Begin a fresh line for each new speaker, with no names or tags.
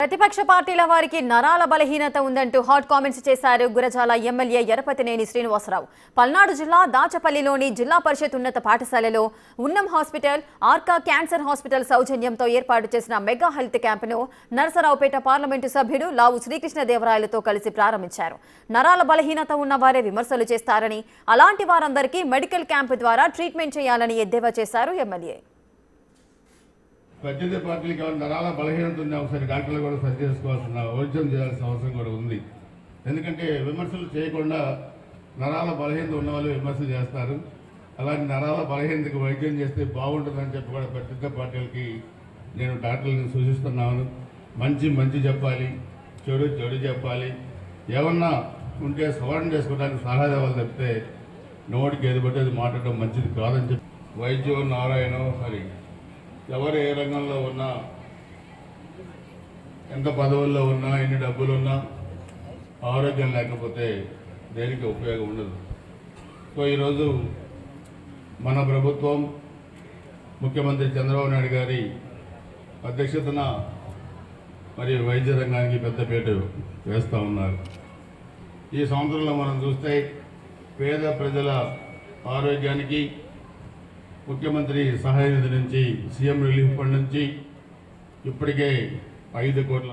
ప్రతిపక్ష పార్టీల వారికి నరాల బలహీనత ఉందంటూ హాట్ కామెంట్స్ చేశారు గురజాల ఎమ్మెల్యే యరపతినేని శ్రీనివాసరావు. పల్నాడు జిల్లా దాచపల్లిలోని జిల్లా పరిషత్ ఉన్నత పాఠశాలలో ఉన్నం హాస్పిటల్, ఆర్కా క్యాన్సర్ హాస్పిటల్ సౌజన్యంతో ఏర్పాటు చేసిన మెగా హెల్త్ క్యాంపును నరసరావుపేట పార్లమెంటు సభ్యుడు లావు శ్రీకృష్ణదేవరాయలతో కలిసి ప్రారంభించారు. నరాల బలహీనత ఉన్న వారే విమర్శలు చేస్తారని, అలాంటి వారందరికీ మెడికల్ క్యాంపు ద్వారా ట్రీట్మెంట్ చేయాలని ఎద్దేవా చేశారు ఎమ్మెల్యే.
ప్రత్యర్థి పార్టీలకు ఎవరు నరాల బలహీనత ఉంది, ఒకసారి డాక్టర్లు కూడా సరి చేసుకోవాల్సిన వైద్యం చేయాల్సిన అవసరం కూడా ఉంది. ఎందుకంటే విమర్శలు చేయకుండా నరాల బలహీనత ఉన్న వాళ్ళు విమర్శలు చేస్తారు. అలాంటి నరాల బలహీనతకు వైద్యం చేస్తే బాగుంటుందని చెప్పి కూడా ప్రత్యర్థి పార్టీలకి నేను డాక్టర్లను సూచిస్తున్నాను. మంచి చెప్పాలి, చెడు చెప్పాలి. ఏమన్నా ఉంటే సవరణ చేసుకోవడానికి సలహా ఇవ్వాలి తప్పితే నోటికి ఏది పట్టి అది మాట్లాడడం మంచిది కాదని చెప్పి వైద్యం నారాయణ హరి ఎవరు ఏ రంగంలో ఉన్నా, ఎంత పదవుల్లో ఉన్నా, ఎన్ని డబ్బులున్నా ఆరోగ్యం లేకపోతే దేనికి ఉపయోగం ఉండదు. సో ఈరోజు మన ప్రభుత్వం ముఖ్యమంత్రి చంద్రబాబు నాయుడు గారి అధ్యక్షతన మరి వైద్య రంగానికి పెద్దపీట వేస్తూ ఉన్నారు. ఈ సంవత్సరంలో మనం చూస్తే పేద ప్రజల ఆరోగ్యానికి ముఖ్యమంత్రి సహాయ నిధి నుంచి, సీఎం రిలీఫ్ ఫండ్ నుంచి ఇప్పటికే 5 కోట్ల